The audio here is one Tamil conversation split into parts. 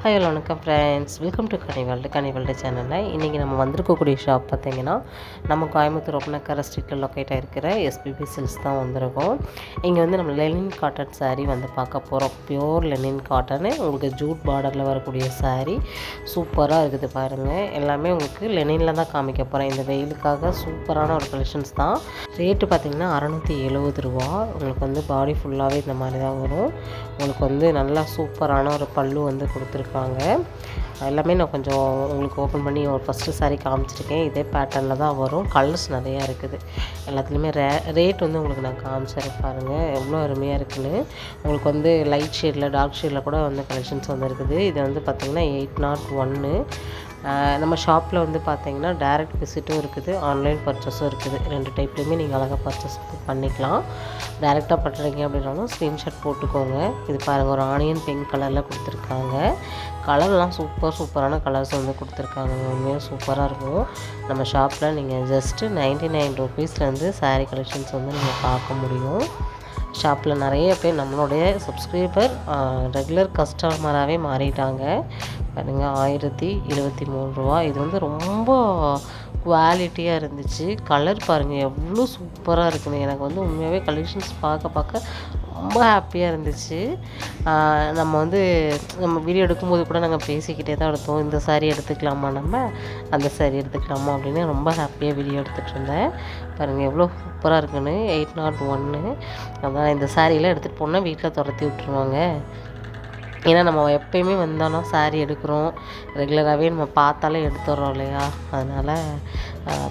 ஹாய் ஹலோ வணக்கம் ஃப்ரெண்ட்ஸ், வெல்கம் டு கனிவேல்டு சேனலில். இன்றைக்கி நம்ம வந்திருக்கக்கூடிய ஷாப் பார்த்திங்கன்னா நம்ம கோயம்புத்தூர் ஒப்பனக்கார ஸ்ட்ரீட்டில் லொக்கேட் ஆகிருக்கிற எஸ்பிபி சில்க்ஸ் தான் வந்திருக்கோம். இங்கே வந்து நம்ம லெனின் காட்டன் சாரீ வந்து பார்க்க போகிறோம். பியோர் லெனின் காட்டனு, உங்களுக்கு ஜூட் பார்டரில் வரக்கூடிய சாரீ சூப்பராக இருக்குது பாருங்கள். எல்லாமே உங்களுக்கு லெனினில் தான் காமிக்க போகிறேன். இந்த வெயிலுக்காக சூப்பரான ஒரு கலெக்ஷன்ஸ் தான். ரேட்டு பார்த்திங்கன்னா 670 ரூபா. உங்களுக்கு வந்து பாடி ஃபுல்லாகவே இந்த மாதிரி தான் வரும். உங்களுக்கு வந்து நல்லா சூப்பரான ஒரு பல்லு வந்து கொடுத்துருக்காங்க. எல்லாமே நான் கொஞ்சம் உங்களுக்கு ஓப்பன் பண்ணி ஒரு ஃபஸ்ட்டு சாரீ காமிச்சிருக்கேன். இதே பேட்டர்னில் தான் வரும். கலர்ஸ் நிறையா இருக்குது. எல்லாத்துலேயுமே ரேட் வந்து உங்களுக்கு நான் காமிச்சிருக்கேன் பாருங்கள், எவ்வளோ அருமையாக இருக்குதுன்னு. உங்களுக்கு வந்து லைட் ஷேடில் டார்க் ஷேடில் கூட வந்து கலெக்ஷன்ஸ் வந்து இருக்குது. இது வந்து பார்த்திங்கன்னா 801. நம்ம ஷாப்பில் வந்து பார்த்திங்கன்னா டைரக்ட் விசிட்டும் இருக்குது, ஆன்லைன் பர்ச்சேஸும் இருக்குது. 2 டைப்லேயுமே நீங்கள் அழகாக பர்ச்சேஸ் பண்ணிக்கலாம். டைரெக்டாக பண்ணுறீங்க அப்படின்னாலும் ஸ்க்ரீன்ஷாட் போட்டுக்கோங்க. இது பாருங்கள், ஒரு ஆனியன் பிங்க் கலரில் கொடுத்துருக்காங்க. கலர்லாம் சூப்பரான கலர்ஸ் வந்து கொடுத்துருக்காங்க. உண்மையாக சூப்பராக இருக்கும். நம்ம ஷாப்பில் நீங்கள் ஜஸ்ட்டு 99 ருபீஸ்லேருந்து சாரீ கலெக்ஷன்ஸ் வந்து நீங்கள் பார்க்க முடியும். ஷாப்பில் நிறைய பேர் நம்மளுடைய சப்ஸ்கிரைபர் ரெகுலர் கஸ்டமராகவே மாறிட்டாங்க பாருங்கள். 1023 ரூபா. இது வந்து ரொம்ப குவாலிட்டியாக இருந்துச்சு. கலர் பாருங்கள் எவ்வளோ சூப்பராக இருக்குன்னு. எனக்கு வந்து உண்மையாகவே கலெக்ஷன்ஸ் பார்க்க ரொம்ப ஹாப்பியாக இருந்துச்சு. நம்ம வந்து நம்ம வீடியோ எடுக்கும்போது கூட நாங்கள் பேசிக்கிட்டே தான் எடுத்தோம். இந்த சாரீ எடுத்துக்கலாமா, நம்ம அந்த சாரீ எடுத்துக்கலாமா அப்படின்னு ரொம்ப ஹாப்பியாக வீடியோ எடுத்துகிட்டு இருந்தேன். பாருங்கள் எவ்வளோ சூப்பராக இருக்குன்னு. 801. அதான் இந்த சாரீலாம் எடுத்துகிட்டு போனால் வீட்டில் துரத்தி விட்டுருவாங்க. ஏன்னா நம்ம எப்போயுமே வந்தோன்னா சாரீ எடுக்கிறோம், ரெகுலராகவே நம்ம பார்த்தாலே எடுத்துடுறோம் இல்லையா. அதனால்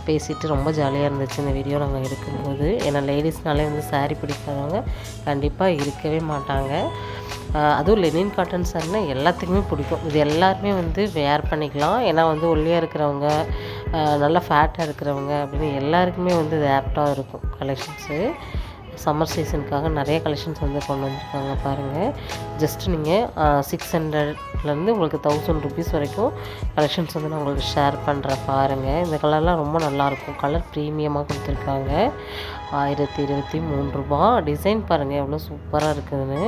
பேசிட்டு ரொம்ப ஜாலியாக இருந்துச்சு இந்த வீடியோ நாங்கள் எடுக்கும்போது. ஏன்னா லேடிஸ்னாலே வந்து சாரீ பிடிக்காதவங்க கண்டிப்பாக இருக்கவே மாட்டாங்க. அதுவும் லெனின் காட்டன் சாரினா எல்லாத்துக்குமே பிடிக்கும். இது எல்லாருமே வந்து வேர் பண்ணிக்கலாம். ஏன்னா வந்து ஒல்லியாக இருக்கிறவங்க, நல்லா ஃபேட்டாக இருக்கிறவங்க அப்படின்னு எல்லாருக்குமே வந்து இது ஆப்டாக இருக்கும். கலெக்ஷன்ஸு சம்மர் சீசனுக்காக நிறைய கலெக்ஷன்ஸ் வந்து கொண்டு வந்திருக்காங்க பாருங்கள். ஜஸ்ட்டு நீங்கள் 600லேருந்து உங்களுக்கு 1000 ருபீஸ் வரைக்கும் கலெக்ஷன்ஸ் வந்து நான் உங்களுக்கு ஷேர் பண்ணுறேன் பாருங்கள். இந்த கலர்லாம் ரொம்ப நல்லாயிருக்கும். கலர் ப்ரீமியமாக கொடுத்துருக்காங்க. 1023 ரூபா. டிசைன் பாருங்கள் எவ்வளோ சூப்பராக இருக்குதுன்னு.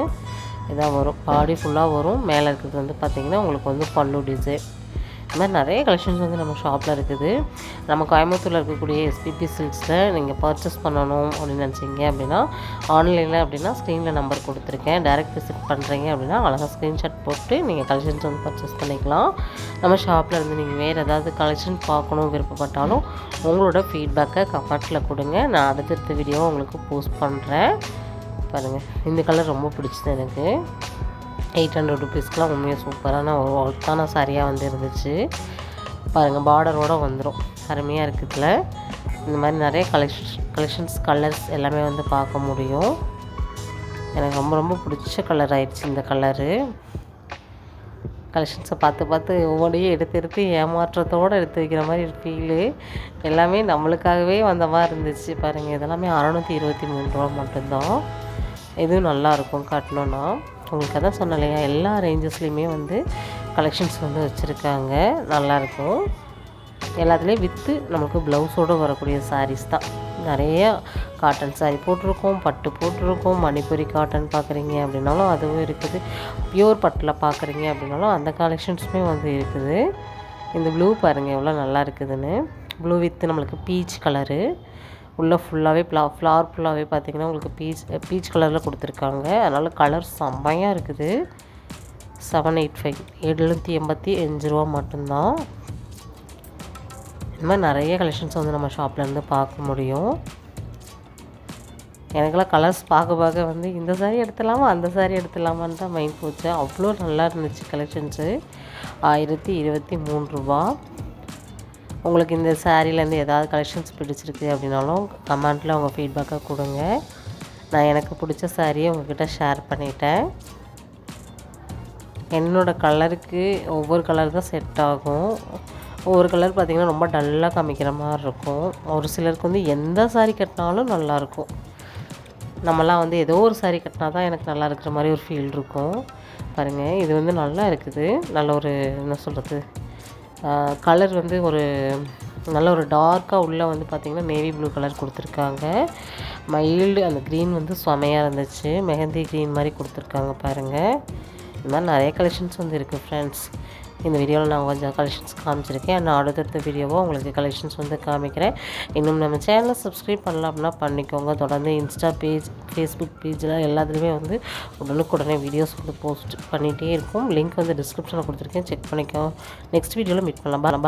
இதான் வரும், பாடி ஃபுல்லாக வரும். மேலே இருக்கிறது வந்து பார்த்திங்கன்னா உங்களுக்கு வந்து பல்லு டிசைன். இந்த மாதிரி நிறைய கலெக்ஷன்ஸ் வந்து நம்ம ஷாப்பில் இருக்குது. நம்ம கோயம்புத்தூரில் இருக்கக்கூடிய எஸ்பிபி சில்க்ஸில் நீங்கள் பர்ச்சேஸ் பண்ணணும் அப்படின்னு நினச்சிங்க அப்படின்னா ஆன்லைனில் அப்படின்னா ஸ்க்ரீனில் நம்பர் கொடுத்துருக்கேன். டைரெக்ட் விசிட் பண்ணுறீங்க அப்படின்னா அழகாக ஸ்க்ரீன்ஷாட் போட்டு நீங்கள் கலெக்ஷன்ஸ் வந்து பர்ச்சேஸ் பண்ணிக்கலாம். நம்ம ஷாப்பில் இருந்து நீங்கள் வேறு ஏதாவது கலெக்ஷன் பார்க்கணும் விருப்பப்பட்டாலும் உங்களோட ஃபீட்பேக்கை கமெண்ட்டில் கொடுங்க. நான் அடுத்தடுத்த வீடியோவை உங்களுக்கு போஸ்ட் பண்ணுறேன். பாருங்கள், இந்த கலர் ரொம்ப பிடிச்சது எனக்கு. 800 ருபீஸ்க்கெலாம் உண்மையாக சூப்பரான ஒரு ஒர்த்தான சாரியாக வந்து இருந்துச்சு பாருங்கள். பார்டரோடு வந்துடும், அருமையாக இருக்குதுல. இந்த மாதிரி நிறைய கலெக்ஷன்ஸ் கலர்ஸ் எல்லாமே வந்து பார்க்க முடியும். எனக்கு ரொம்ப பிடிச்ச கலர் ஆயிடுச்சு இந்த கலரு. கலெக்ஷன்ஸை பார்த்து ஒவ்வொன்றையும் எடுத்து ஏமாற்றத்தோடு எடுத்து வைக்கிற மாதிரி ஒரு ஃபீலு. எல்லாமே நம்மளுக்காகவே வந்த மாதிரி இருந்துச்சு பாருங்கள். இதெல்லாமே 623 ரூபா மட்டும்தான். இதுவும் நல்லாயிருக்கும் காட்டணுன்னா. உங்களுக்கு அதான் சொன்னேன் இல்லையா, எல்லா ரேஞ்சஸ்லேயுமே வந்து கலெக்ஷன்ஸ் வந்து வச்சுருக்காங்க. நல்லாயிருக்கும். எல்லாத்துலேயும் வித்து நமக்கு ப்ளவுஸோடு வரக்கூடிய சாரீஸ் தான். நிறைய காட்டன் சாரீ போட்டிருக்கோம், பட்டு போட்டிருக்கோம். மணிப்புரி காட்டன் பார்க்குறீங்க அப்படின்னாலும் அதுவும் இருக்குது. பியூர் பட்டில் பார்க்குறீங்க அப்படின்னாலும் அந்த கலெக்ஷன்ஸுமே வந்து இருக்குது. இந்த ப்ளூ பாருங்கள் எவ்வளோ நல்லா இருக்குதுன்னு. ப்ளூ வித்து நம்மளுக்கு பீச் கலரு. உள்ளே ஃபுல்லாகவே ஃப்ளவர் ஃபுல்லாகவே பார்த்திங்கன்னா உங்களுக்கு பீச் கலரில் கொடுத்துருக்காங்க. அதனால் கலர் செம்மையாக இருக்குது. 785 785 ரூபா மட்டும்தான். இந்த மாதிரி நிறைய கலெக்ஷன்ஸ் வந்து நம்ம ஷாப்லேருந்து பார்க்க முடியும். எனக்கெல்லாம் கலர்ஸ் பார்க்க வந்து இந்த சாரீ எடுத்துடலாமா அந்த சாரீ எடுத்துடலாமான்னு தான் மைண்ட் போச்சு. அவ்வளோ நல்லா இருந்துச்சு கலெக்ஷன்ஸு. 1023 ரூபா. உங்களுக்கு இந்த சாரீலேருந்து ஏதாவது கலெக்ஷன்ஸ் பிடிச்சிருக்கு அப்படின்னாலும் கமெண்ட்டில் உங்கள் ஃபீட்பேக்காக கொடுங்க. நான் எனக்கு பிடிச்ச சாரியை உங்கள்கிட்ட ஷேர் பண்ணிட்டேன். என்னோடய கலருக்கு ஒவ்வொரு கலர் தான் செட் ஆகும். ஒவ்வொரு கலர் பார்த்திங்கன்னா ரொம்ப டல்லாக காமிக்கிற மாதிரி இருக்கும். ஒரு சிலருக்கு வந்து எந்த சாரீ கட்டினாலும் நல்லாயிருக்கும். நம்மலாம் வந்து ஏதோ ஒரு சாரீ கட்டினா தான் எனக்கு நல்லா இருக்கிற மாதிரி ஒரு ஃபீல் இருக்கும் பாருங்கள். இது வந்து நல்லா இருக்குது. நல்ல ஒரு என்ன சொல்கிறது, கலர் வந்து ஒரு நல்ல ஒரு டார்க்காக உள்ளே வந்து பார்த்திங்கன்னா நேவி ப்ளூ கலர் கொடுத்துருக்காங்க. மைல்டு அந்த க்ரீன் வந்து செமையாக இருந்துச்சு. மெஹந்தி க்ரீன் மாதிரி கொடுத்துருக்காங்க பாருங்கள். இந்த மாதிரி நிறைய கலெக்ஷன்ஸ் வந்து இருக்குது ஃப்ரெண்ட்ஸ். இந்த வீடியோவில் நான் கொஞ்சம் கலெக்ஷன்ஸ் காமிச்சிருக்கேன். நான் அடுத்தடுத்த வீடியோவோ உங்களுக்கு கலெக்ஷன்ஸ் வந்து காமிக்கிறேன். இன்னும் நம்ம சேனலை சப்ஸ்கிரைப் பண்ணலாம் அப்படின்னா பண்ணிக்கோங்க. தொடர்ந்து இன்ஸ்டா பேஜ், ஃபேஸ்புக் பேஜில் எல்லாத்துலேயுமே வந்து உடனுக்குடனே வீடியோஸ் வந்து போஸ்ட் பண்ணிகிட்டே இருக்கும். லிங்க் வந்து டிஸ்கிரிப்ஷனில் கொடுத்துருக்கேன், செக் பண்ணிக்கோ. நெக்ஸ்ட் வீடியோவில் மீட் பண்ணலாம்.